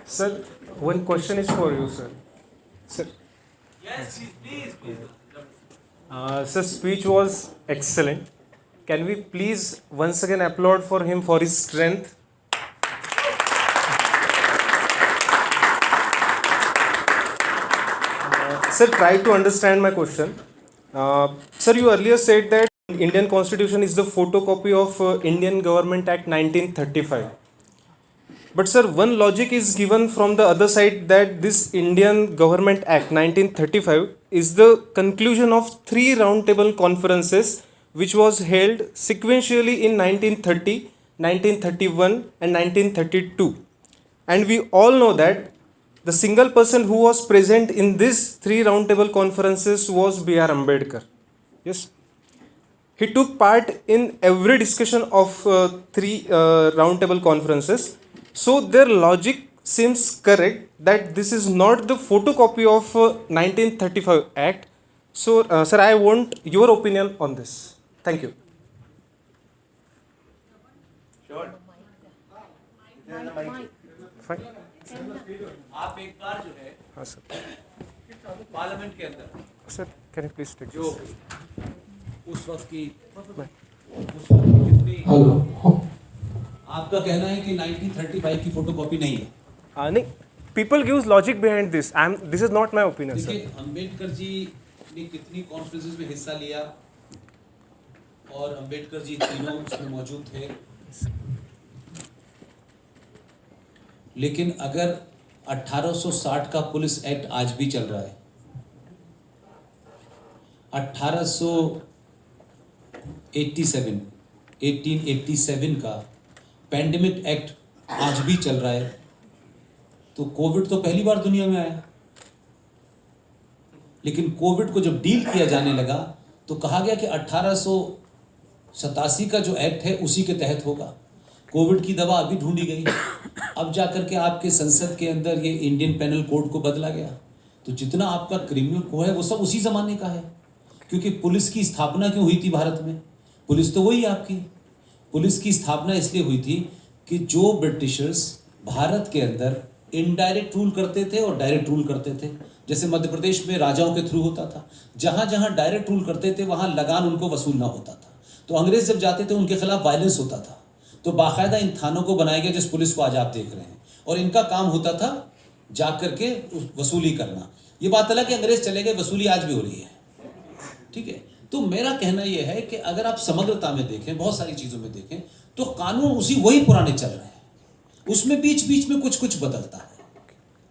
Sir, one question is for you, sir. Sir. Yes, please. Sir, speech was excellent. Can we please once again applaud for him for his strength? Sir, try to understand my question. Sir, you earlier said that Indian Constitution is the photocopy of Indian Government Act 1935. But sir, one logic is given from the other side that this Indian Government Act 1935 is the conclusion of 3 roundtable conferences which was held sequentially in 1930, 1931 and 1932. And we all know that the single person who was present in these 3 roundtable conferences was B.R. Ambedkar. Yes. He took part in every discussion of 3 roundtable conferences. So their logic seems correct that this is not the photocopy of 1935 Act. So, sir, I want your opinion on this. Thank you. Sure. Fine. आप एक बार जो है हाँ sir. Parliament के अंदर Sir, can you please take जो this? उस वक्त की कितनी आपका कहना है कि 1935 की फोटोकॉपी नहीं है. नहीं, people gives logic behind this. This is not my opinion, sir. देखिए, अंबेडकर जी ने कितनी कॉन्फ्रेंसेस में हिस्सा लिया और अंबेडकर जी तीनों उसमें मौजूद थे. लेकिन अगर 1860 का पुलिस एक्ट आज भी चल रहा है, 1887 का पैंडेमिक एक्ट आज भी चल रहा है, तो कोविड तो पहली बार दुनिया में आया. लेकिन कोविड को जब डील किया जाने लगा तो कहा गया कि 1887 का जो एक्ट है उसी के तहत होगा. कोविड की दवा अभी ढूंढी गई, अब जाकर के आपके संसद के अंदर ये इंडियन पेनल कोड को बदला गया. तो जितना आपका क्रिमिनल कोड है वो सब उसी जमाने का है. क्योंकि पुलिस की स्थापना क्यों हुई थी भारत में? पुलिस तो वही आपकी. पुलिस की स्थापना इसलिए हुई थी कि जो ब्रिटिशर्स भारत के अंदर इनडायरेक्ट रूल करते थे और डायरेक्ट रूल करते थे. जैसे मध्य प्रदेश में राजाओं के थ्रू होता था, जहां जहां डायरेक्ट रूल करते थे वहां लगान उनको वसूलना होता था. तो अंग्रेज जब जाते थे उनके खिलाफ वायलेंस होता था. तो बाकायदा इन थानों को बनाया गया जिस पुलिस को आज आप देख रहे हैं, और इनका काम होता था जाकर के वसूली करना. ये बात अलग है, अंग्रेज चले गए, वसूली आज भी हो रही है. ठीक है. तो मेरा कहना यह है कि अगर आप समग्रता में देखें, बहुत सारी चीजों में देखें, तो कानून उसी वही पुराने चल रहे हैं. उसमें बीच बीच में कुछ कुछ बदलता है.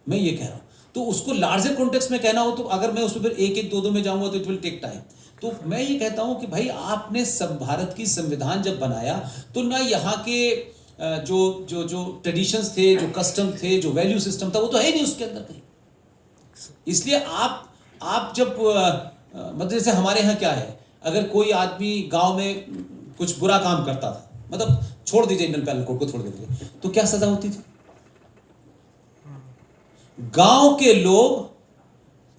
मैं ये कह रहा हूं. तो उसको लार्जर कॉन्टेक्स्ट में कहना हो तो अगर मैं उसमें फिर एक एक दो में जाऊंगा तो इट विल टेक टाइम. तो मैं ये कहता हूं कि भाई आपने सब भारत की संविधान जब बनाया तो ना यहाँ के जो जो जो ट्रेडिशंस थे, जो कस्टम थे, जो वैल्यू सिस्टम था, वो तो है ही नहीं उसके अंदर कहीं. इसलिए आप जब मतलब जैसे हमारे यहाँ क्या है, अगर कोई आदमी गांव में कुछ बुरा काम करता था, मतलब छोड़ दीजिए इंडियन पेनल कोड को, छोड़ दीजिए, तो क्या सजा होती थी? गांव के लोग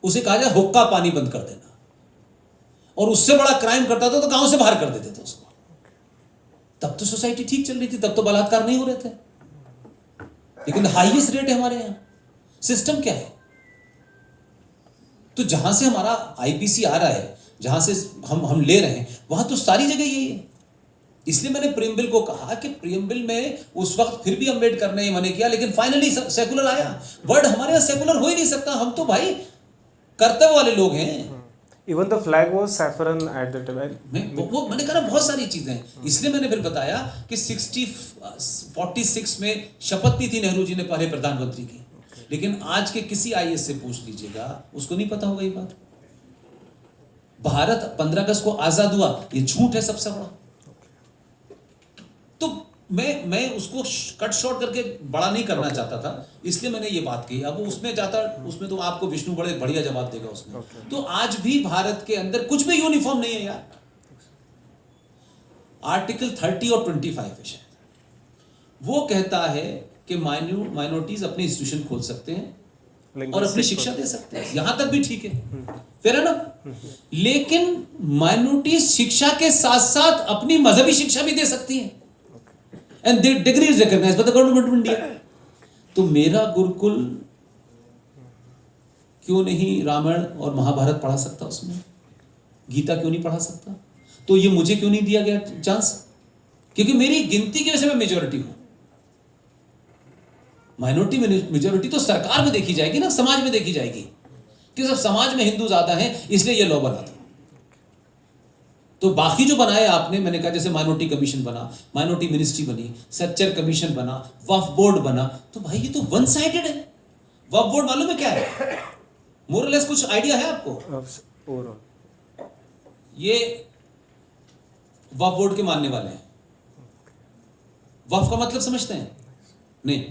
उसे कहा जाए हुक्का पानी बंद कर देना, और उससे बड़ा क्राइम करता था तो गांव से बाहर कर देते थे उसको. तब तो सोसाइटी ठीक चल रही थी, तब तो बलात्कार नहीं हो रहे थे. लेकिन हाईएस्ट रेट है हमारे यहां. सिस्टम क्या है? तो जहां से हमारा आईपीसी आ रहा है, जहां से हम ले रहे हैं, वहां तो सारी जगह यही है. इसलिए मैंने प्रियम्बल को कहा कि प्रियम्बल में उस वक्त फिर भी अम्बेडकर ने मना किया, लेकिन फाइनली सेकुलर आया. वर्ड हमारे यहाँ सेकुलर हो ही नहीं सकता. हम तो भाई कर्तव्य वाले लोग हैं. Even the flag was saffron at the time. वो मैंने कहा बहुत सारी चीजें हैं. इसलिए मैंने फिर बताया कि 46 में शपथ ली थी नेहरू जी ने पहले प्रधानमंत्री की. लेकिन आज के किसी आईएएस से पूछ लीजिएगा, उसको नहीं पता होगा ये बात. भारत 15 अगस्त को आजाद हुआ, ये झूठ है सबसे बड़ा. तो मैं उसको कट शॉर्ट करके बड़ा नहीं करना चाहता था, इसलिए मैंने ये बात कही. अब उसमें जाता, उसमें तो आपको विष्णु बड़े बढ़िया जवाब देगा उसमें. तो आज भी भारत के अंदर कुछ भी यूनिफॉर्म नहीं है यार. आर्टिकल 30 और 25 है शायद, वो कहता है कि माइनॉरिटीज अपने इंस्टीट्यूशन खोल सकते हैं और अपनी शिक्षा दे सकते हैं, यहां तक भी ठीक है, फिर है ना। लेकिन माइनॉरिटी शिक्षा के साथ साथ अपनी मजहबी शिक्षा भी दे सकती है, and degree is recognized by the government of India. तो मेरा गुरुकुल क्यों नहीं रामायण और महाभारत पढ़ा सकता, उसमें गीता क्यों नहीं पढ़ा सकता? तो ये मुझे क्यों नहीं दिया गया चांस? क्योंकि मेरी गिनती की वजह से मैं मेजोरिटी हूं। माइनॉरिटी मेजोरिटी तो सरकार में देखी जाएगी ना, समाज में देखी जाएगी कि सब समाज में हिंदू ज्यादा हैं इसलिए ये लॉ बना था। तो बाकी जो बनाए आपने, मैंने कहा जैसे माइनॉरिटी कमीशन बना, माइनॉरिटी मिनिस्ट्री बनी, सच्चर कमीशन बना, वक्फ बोर्ड बना, तो भाई ये तो वन साइडेड है। वक्फ बोर्ड मालूम है क्या है? मोरलेस कुछ आइडिया है आपको? ओवरऑल ये वक्फ बोर्ड के मानने वाले हैं। वक्फ का मतलब समझते हैं? नहीं।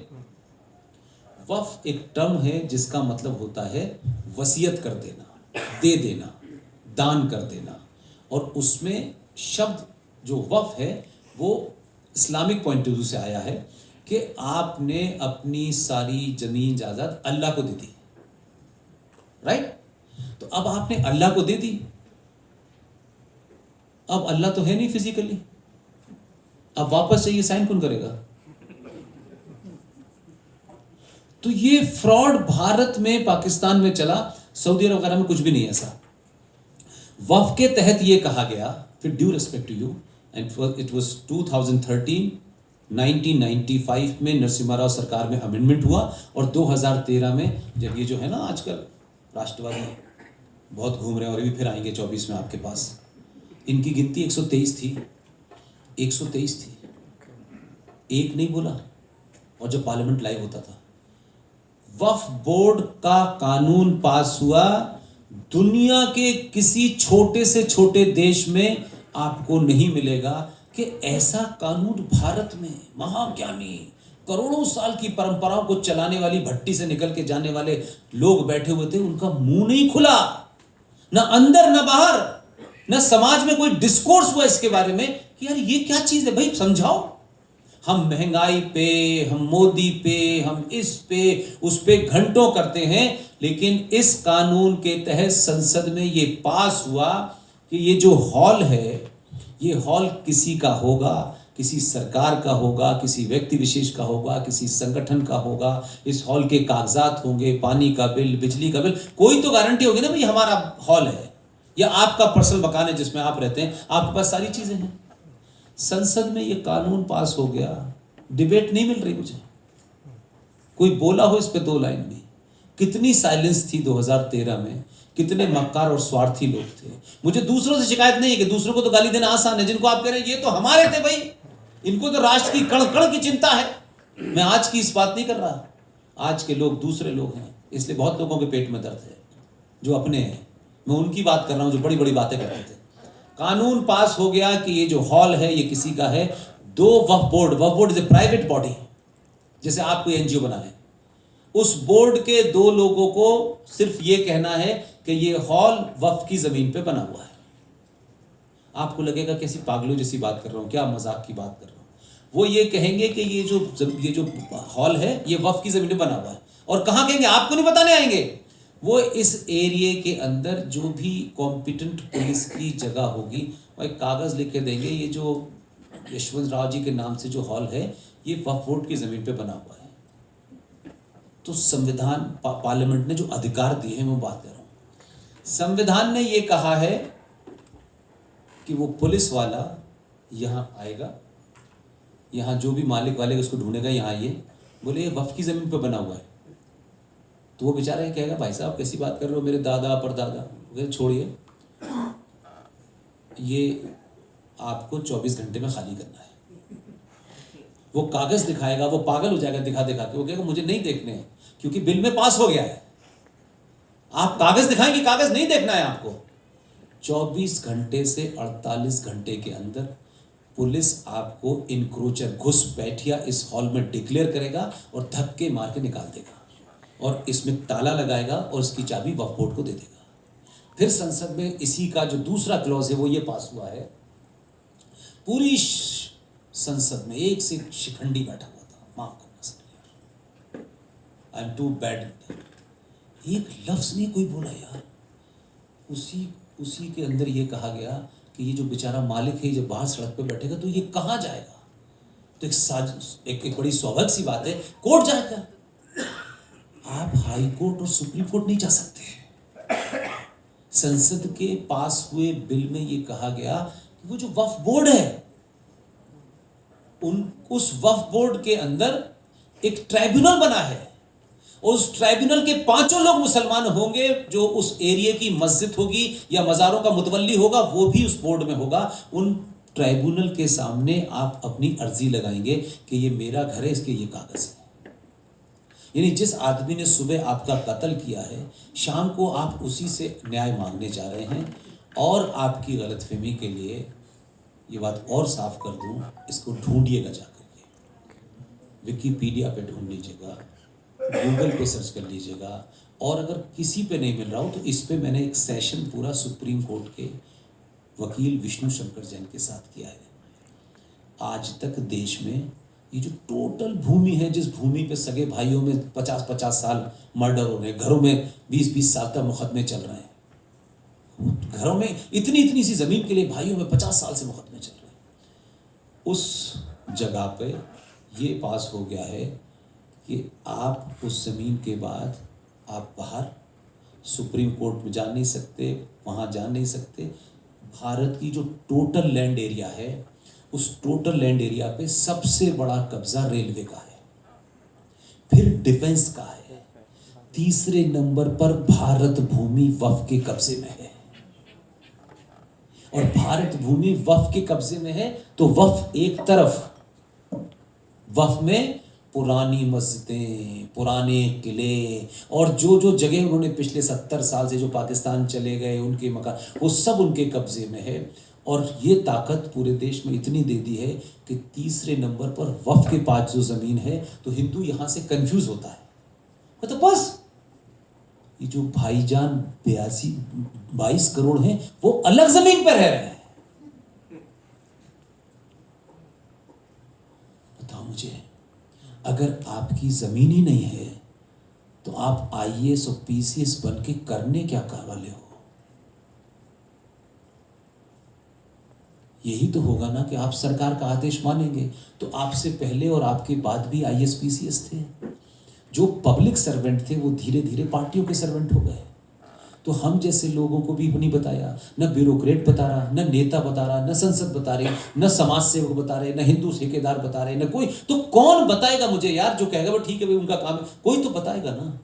वक्फ एक टर्म है जिसका मतलब होता है वसीयत कर देना, दे देना, दान कर देना। और उसमें शब्द जो वक्फ है वो इस्लामिक पॉइंट ऑफ व्यू से आया है कि आपने अपनी सारी जमीन जायदाद अल्लाह को दे दी, राइट? तो अब आपने अल्लाह को दे दी, अब अल्लाह तो है नहीं फिजिकली, अब वापस चाहिए, साइन कौन करेगा? तो ये फ्रॉड भारत में, पाकिस्तान में चला, सऊदी अरब वगैरह में कुछ भी नहीं ऐसा। वक्फ के तहत ये कहा गया, फिर due respect to you, and it was 2013 1995 में नरसिम्हा राव सरकार में अमेंडमेंट हुआ, और 2013 में जब ये जो है ना आजकल राष्ट्रवादी बहुत घूम रहे हैं और ये भी फिर आएंगे 24 में आपके पास, इनकी गिनती 123 थी, 123 थी, एक नहीं बोला। और जब पार्लियामेंट लाइव होता था, वक्फ बोर्ड का कानून पास हुआ, दुनिया के किसी छोटे से छोटे देश में आपको नहीं मिलेगा कि ऐसा कानून भारत में महाज्ञानी, करोड़ों साल की परंपराओं को चलाने वाली, भट्टी से निकल के जाने वाले लोग बैठे हुए थे, उनका मुंह नहीं खुला, ना अंदर ना बाहर, ना समाज में कोई डिस्कोर्स हुआ इसके बारे में कि यार ये क्या चीज है, भाई समझाओ। हम महंगाई पे, हम मोदी पे, हम इस पे उस पे घंटों करते हैं, लेकिन इस कानून के तहत संसद में ये पास हुआ कि ये जो हॉल है, ये हॉल किसी का होगा, किसी सरकार का होगा, किसी व्यक्ति विशेष का होगा, किसी संगठन का होगा। इस हॉल के कागजात होंगे, पानी का बिल, बिजली का बिल, कोई तो गारंटी होगी ना भाई हमारा हॉल है, या आपका पर्सनल मकान है जिसमें आप रहते हैं, आपके पास सारी चीजें हैं। संसद में ये कानून पास हो गया, डिबेट नहीं मिल रही मुझे, कोई बोला हो इस पे दो लाइन भी। कितनी साइलेंस थी 2013 में, कितने मक्कार और स्वार्थी लोग थे। मुझे दूसरों से शिकायत नहीं है कि दूसरों को तो गाली देना आसान है, जिनको आप कह रहे हैं ये तो हमारे थे भाई, इनको तो राष्ट्र की कण कण की चिंता है। मैं आज की इस बात नहीं कर रहा, आज के लोग दूसरे लोग हैं, इसलिए बहुत लोगों के पेट में दर्द है जो अपने हैं। मैं उनकी बात कर रहा हूं जो बड़ी बड़ी बातें करते थे। कानून पास हो गया कि ये जो हॉल है ये किसी का है। दो Waqf board is a private body, जैसे आप कोई एनजीओ बना लें, उस बोर्ड के दो लोगों को सिर्फ ये कहना है कि ये हॉल वक्फ की जमीन पे बना हुआ है। आपको लगेगा कैसी पागलों जैसी बात कर रहा हूं, क्या मजाक की बात कर रहा हूं। वो ये कहेंगे कि ये जो हॉल है ये वक्फ की जमीन पे बना हुआ है, और कहां कहेंगे आपको नहीं बताने आएंगे, वो इस एरिया के अंदर जो भी कॉम्पिटेंट पुलिस की जगह होगी वो एक कागज लिख के देंगे, ये जो यशवंत राव जी के नाम से जो हॉल है ये वक्फ बोर्ड की जमीन पे बना हुआ है। तो संविधान पार्लियामेंट ने जो अधिकार दिए हैं मैं बात कर रहा हूं। संविधान ने ये कहा है कि वो पुलिस वाला यहां आएगा, यहां जो भी मालिक वाले उसको ढूंढेगा, यहां आइए, बोले ये वक्फ की जमीन पे बना हुआ है। तो वो बेचारा ये कहेगा भाई साहब कैसी बात कर रहे हो, मेरे दादा परदादा, छोड़िए, ये आपको 24 घंटे में खाली करना है। वो कागज दिखाएगा, वो पागल हो जाएगा दिखा दिखा के, वो कहेगा मुझे नहीं देखने हैं क्योंकि बिल में पास हो गया है। आप कागज दिखाएंगे, कागज नहीं देखना है आपको। 24 घंटे से 48 घंटे के अंदर पुलिस आपको इनक्रोचर, घुसपैठिया इस हॉल में डिक्लेयर करेगा और धक्के मार के निकाल देगा, और इसमें ताला लगाएगा और इसकी चाबी वक्फ बोर्ड को दे देगा। फिर संसद में इसी का जो दूसरा क्लॉज है वो ये पास हुआ है, पूरी संसद में एक से शिखंडी बैठा हुआ था, माफ करना sir, I am too bad. एक लफ्ज नहीं कोई बोला यार। उसी उसी के अंदर ये कहा गया कि ये जो बेचारा मालिक है जब बाहर सड़क पे बैठेगा तो ये कहाँ जाएगा। तो एक बड़ी स्वाभाविक सी बात है, कोर्ट जाएगा। आप हाई कोर्ट और सुप्रीम कोर्ट नहीं जा सकते। संसद के पास हुए बिल में ये कहा गया कि वो जो वक्फ बोर्ड है उस वक्फ बोर्ड के अंदर एक ट्राइब्यूनल बना है। उस ट्राइब्यूनल के 5 लोग मुसलमान होंगे, जो उस एरिया की मस्जिद होगी या मज़ारों का मुतवल्ली होगा वो भी उस बोर्ड में होगा। उन ट्राइब्यूनल के सामने आप अपनी अर्जी लगाएंगे कि ये मेरा घर है, इसके ये कागज है। यानी जिस आदमी ने सुबह आपका कत्ल किया है, शाम को आप उसी से न्याय मांगने जा रहे हैं। और आपकी गलतफहमी के लिए ये बात और साफ कर दूं, इसको ढूंढिएगा जाकर के, विकिपीडिया पे ढूंढ लीजिएगा, गूगल पे सर्च कर लीजिएगा। और अगर किसी पे नहीं मिल रहा हो तो इस पे मैंने एक सेशन पूरा सुप्रीम कोर्ट के वकील विष्णु शंकर जैन के साथ किया है। आज तक देश में ये जो टोटल भूमि है, जिस भूमि पे सगे भाइयों में 50-50 साल मर्डर हो रहे हैं, घरों में 20-20 साल तक मुकदमे चल रहे हैं, घरों में इतनी सी जमीन के लिए भाइयों में 50 साल से मुकदमे चल रहे हैं, उस जगह पे ये पास हो गया है कि आप उस ज़मीन के बाद आप बाहर सुप्रीम कोर्ट में जा नहीं सकते, वहाँ जा नहीं सकते। भारत की जो टोटल लैंड एरिया है, उस टोटल लैंड एरिया पे सबसे बड़ा कब्जा रेलवे का है, फिर डिफेंस का है, तीसरे नंबर पर भारत भूमि वक्फ के कब्जे में है। और भारत भूमि वक्फ के कब्जे में है तो वक्फ एक तरफ, वक्फ में पुरानी मस्जिदें, पुराने किले और जो जो जगह उन्होंने पिछले 70 साल से जो पाकिस्तान चले गए उनके मकान, वो सब उनके कब्जे में है। और ये ताकत पूरे देश में इतनी दे दी है कि तीसरे नंबर पर वक्फ के पास जो ज़मीन है, तो हिंदू यहाँ से कंफ्यूज होता है। तो बस ये जो भाईजान 22 करोड़ हैं वो अलग ज़मीन पर रह रहे हैं। बताओ मुझे, अगर आपकी ज़मीन ही नहीं है तो आप IAS और PCS बन के करने क्या कर वाले हो? यही तो होगा ना कि आप सरकार का आदेश मानेंगे। तो आपसे पहले और आपके बाद भी IAS PCS थे। जो पब्लिक सर्वेंट थे वो धीरे धीरे पार्टियों के सर्वेंट हो गए। तो हम जैसे लोगों को भी नहीं बताया, न ब्यूरोक्रेट बता रहा, न नेता बता रहा, न संसद बता रही, न समाज सेवक बता रहे, न हिंदू ठेकेदार बता रहे, न कोई। तो कौन बताएगा मुझे यार? जो कहेगा वो ठीक है भाई, उनका काम है, कोई तो बताएगा ना।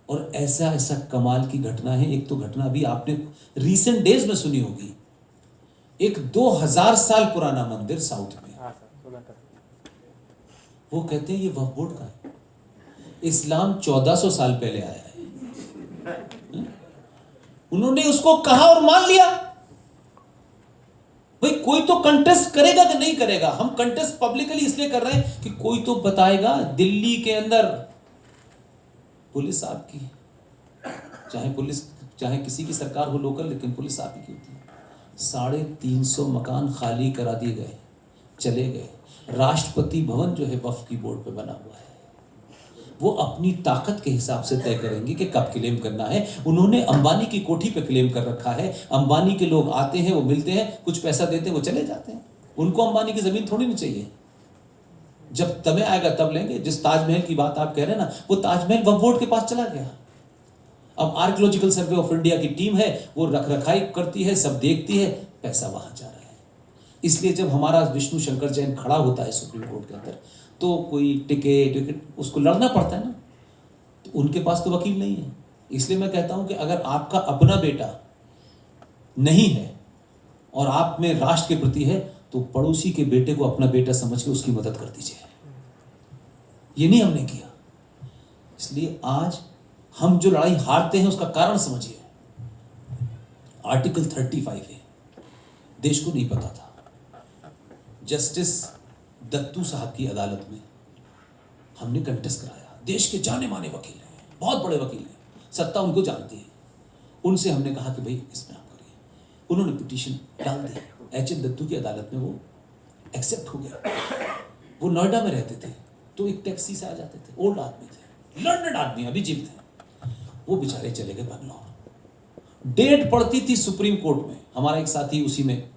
और ऐसा ऐसा कमाल की घटना है। एक तो घटना अभी आपने रिसेंट डेज में सुनी होगी, एक 2000 साल पुराना मंदिर साउथ में, वो कहते हैं ये वक्फ बोर्ड का है। इस्लाम 1400 साल पहले आया है। उन्होंने उसको कहा और मान लिया। भाई कोई तो कंटेस्ट करेगा कि नहीं करेगा? हम कंटेस्ट पब्लिकली इसलिए कर रहे हैं कि कोई तो बताएगा। दिल्ली के अंदर पुलिस आपकी, चाहे पुलिस चाहे किसी की सरकार हो लोकल, लेकिन पुलिस आप ही की होती है। 350 मकान खाली करा दिए गए, चले गए। राष्ट्रपति भवन जो है वक्फ की बोर्ड पे बना हुआ है, वो अपनी ताकत के हिसाब से तय करेंगे कि कब क्लेम करना है। उन्होंने अंबानी की कोठी पे क्लेम कर रखा है। अंबानी के लोग आते हैं, वो मिलते हैं, कुछ पैसा देते हैं, वो चले जाते हैं। उनको अंबानी की जमीन थोड़ी नहीं चाहिए। जब समय आएगा तब लेंगे। जिस ताजमहल की बात आप कह रहे हैं ना, वो ताजमहल वक्फ बोर्ड के पास चला गया। अब आर्कियोलॉजिकल सर्वे ऑफ इंडिया की टीम है, वो रख रखाई करती है, सब देखती है, पैसा वहां जा रहा है। इसलिए जब हमारा विष्णु शंकर जैन खड़ा होता है सुप्रीम कोर्ट के अंदर, तो कोई टिकट उसको लड़ना पड़ता है ना। तो उनके पास तो वकील नहीं है। इसलिए मैं कहता हूं कि अगर आपका अपना बेटा नहीं है और आप में राष्ट्र के प्रति है, तो पड़ोसी के बेटे को अपना बेटा समझ के उसकी मदद कर दीजिए। ये नहीं हमने किया। इसलिए आज हम जो लड़ाई हारते हैं उसका कारण समझिए। आर्टिकल 35 है, देश को नहीं पता था। जस्टिस दत्तू साहब की अदालत में हमने कंटेस्ट कराया। देश के जाने माने वकील हैं, बहुत बड़े वकील हैं, सत्ता उनको जानती है। उनसे हमने कहा कि भाई इसमें आप करिए। उन्होंने पिटीशन डाल दी। HM दत्तू की अदालत में वो एक्सेप्ट हो गया। वो नोएडा में रहते थे, तो एक टैक्सी से आ जाते थे, ओल्ड आदमी थे, लर्नड आदमी, अभी जीवित हैं। वो बेचारे चले गए बंगलौर। डेट पड़ती थी सुप्रीम कोर्ट में, हमारा एक साथी उसी में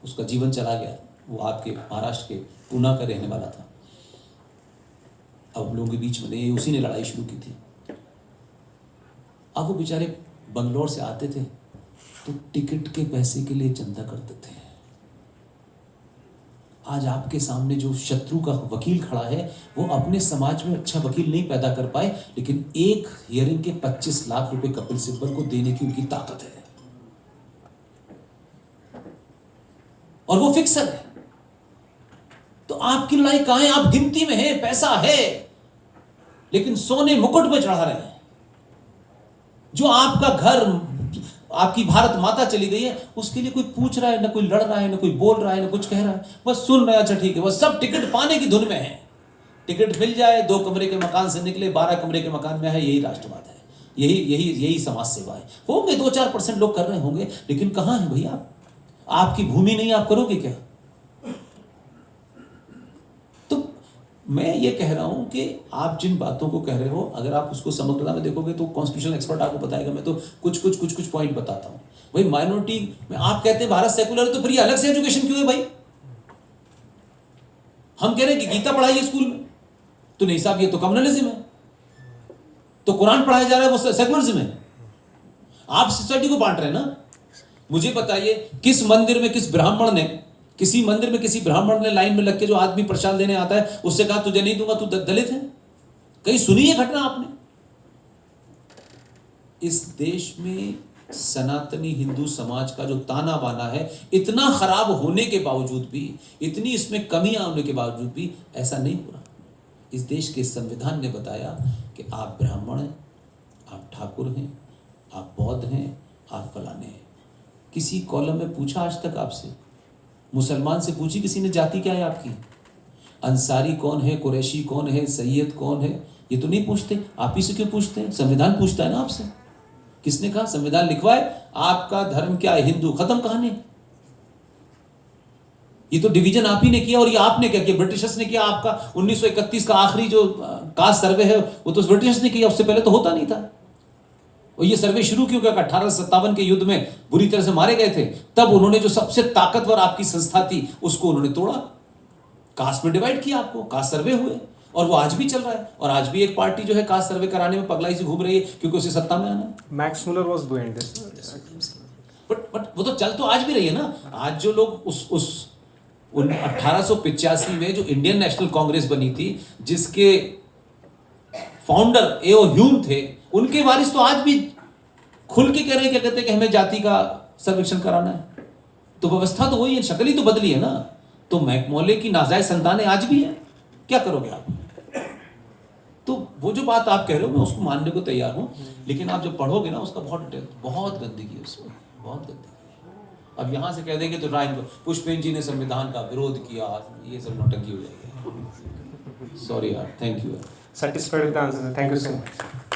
उसका जीवन चला गया, वो आपके महाराष्ट्र के पूना का रहने वाला था। अब हम लोगों के बीच में नहीं, उसी ने लड़ाई शुरू की थी। अब वो बेचारे बंगलौर से आते थे तो टिकट के पैसे के लिए चंदा करते थे। आज आपके सामने जो शत्रु का वकील खड़ा है वो अपने समाज में अच्छा वकील नहीं पैदा कर पाए, लेकिन एक हियरिंग के 25 लाख रुपए कपिल सिब्बल को देने की उनकी ताकत है, और वो फिक्सर है। तो आपकी लड़ाई कहां है? आप गिनती में हैं, पैसा है, लेकिन सोने मुकुट पे चढ़ा रहे हैं। जो आपका घर, आपकी भारत माता चली गई है, उसके लिए कोई पूछ रहा है, ना कोई लड़ रहा है, ना कोई बोल रहा है, ना कुछ कह रहा है, बस सुन रहा है, अच्छा ठीक है, बस सब टिकट पाने की धुन में है। टिकट मिल जाए, 2 कमरे के मकान से निकले 12 कमरे के मकान में है, यही राष्ट्रवाद है, यही समाज सेवा है। होंगे 2-4% लोग कर रहे होंगे, लेकिन कहां है भैया? आपकी भूमि नहीं, आप करोगे क्या? मैं ये कह रहा हूं कि आप जिन बातों को कह रहे हो, अगर आप उसको समग्रता में देखोगे तो कॉन्स्टिट्यूशनल एक्सपर्ट आपको बताएगा। मैं तो कुछ पॉइंट बताता हूं। भाई माइनॉरिटी में आप कहते हैं भारत सेकुलर है, तो फिर ये अलग से एजुकेशन क्यों है भाई? हम कह रहे हैं कि गीता पढ़ाइए स्कूल में, तो नहीं साहब ये तो कम्युनलिज्म है। तो कुरान पढ़ाया जा रहा है, वो सेकुलरिज्म है। आप सोसाइटी को बांट रहे हैं ना। मुझे बताइए, किस मंदिर में किसी मंदिर में किसी ब्राह्मण ने लाइन में लग के जो आदमी प्रसाद देने आता है उससे कहा तुझे नहीं दूंगा, तू दलित है? कहीं सुनी है घटना आपने? इस देश में सनातनी हिंदू समाज का जो ताना बाना है, इतना खराब होने के बावजूद भी, इतनी इसमें कमियां होने के बावजूद भी ऐसा नहीं हो रहा। इस देश के संविधान ने बताया कि आप ब्राह्मण हैं, आप ठाकुर हैं, आप बौद्ध हैं, आप फलाने हैं। किसी कॉलम में पूछा आज तक आपसे? मुसलमान से पूछी किसी ने जाति क्या है आपकी? अंसारी कौन है, कुरैशी कौन है, सैयद कौन है? ये तो नहीं पूछते। आप ही से क्यों पूछते हैं? संविधान पूछता है ना आपसे। किसने कहा? संविधान लिखवा है आपका धर्म क्या है, हिंदू, खत्म कहानी। ये तो डिवीजन आप ही ने किया, और ये आपने क्या किया? ब्रिटिशर्स ने किया। आपका 1931 का आखिरी जो कास्ट सर्वे है वो तो ब्रिटिशर्स ने किया, उससे पहले तो होता नहीं था। और ये सर्वे शुरू क्यों किया? 1857 के युद्ध में बुरी तरह से मारे गए थे, तब उन्होंने जो सबसे ताकतवर आपकी संस्था थी उसको उन्होंने तोड़ा, कास्ट में डिवाइड किया आपको, कास्ट सर्वे हुए, और वो आज भी चल रहा है। और आज भी एक पार्टी जो है कास्ट सर्वे कराने में पगलाई से घूम रही है, क्योंकि उसे सत्ता में आना है। Max Muller was behind this. But वो तो चल तो आज भी रही है ना। आज जो लोग उस 1885 में जो इंडियन नेशनल कांग्रेस बनी थी, जिसके फाउंडर एओ ह्यूम थे, उनके वारिस तो आज भी खुल के कह रहे हैं, क्या कहते हैं कि हमें जाति का सर्वेक्षण कराना है। तो व्यवस्था तो वही है, शक्ल ही तो बदली है ना। तो मैकमोले की नाजायज संतानें आज भी है, क्या करोगे आप? तो वो जो बात आप कह रहे हो मैं उसको मानने को तैयार हूं, लेकिन आप जब पढ़ोगे ना उसका बहुत गंदगी है उसमें, बहुत गंदगी है। अब यहां से कह देंगे तो राय पुष्पेन जी ने संविधान का विरोध किया, ये सब नौटंकी हो जाएगी। सॉरी यार, thank you. Satisfied with the answer, sir. Thank you so much.